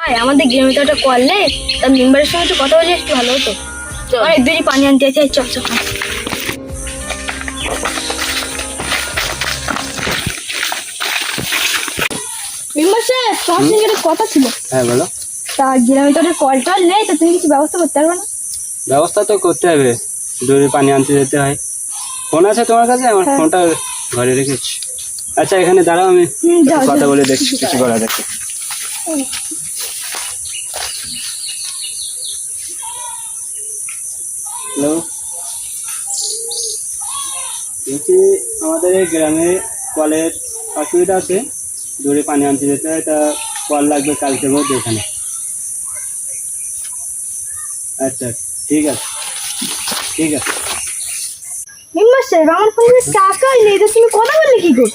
ভাই আমাদের গ্রামে তো একটা কল নেই, তার মেম্বারের সঙ্গে একটু কথা বলে একটু ভালো হতো। অনেক দূরই পানি আনতে আছে, চল চল। মেম্বার সাহেব, তোমার সঙ্গে একটা কথা ছিল। হ্যাঁ বলো। তা গ্রামে তো একটা কল টল নেই, তো তুমি কিছু ব্যবস্থা করতে পারবে না? ব্যবস্থা তো করতে হবে, দূরে পানি আনতে যেতে হয়। ফোন আছে তোমার কাছে? আমার হ্যাঁ। ফোনটা ঘরে রেখেছি। আচ্ছা এখানে দাঁড়াও, আমি যাও, কথা যাও। বলে দেখছি কিছু করা যাচ্ছে। হ্যালো, বলছি আমাদের এই গ্রামে কলের অসুবিধা আছে, দূরে পানি আনতে যেতে হয়, তা কল লাগবে কালকের মধ্যে এখানে। আচ্ছা ঠিক আছে, ঠিক আছে। মেম্বার সাহেব, আমার ফোনে টাকাই নেই, তো তুমি কথা বললে কি করে?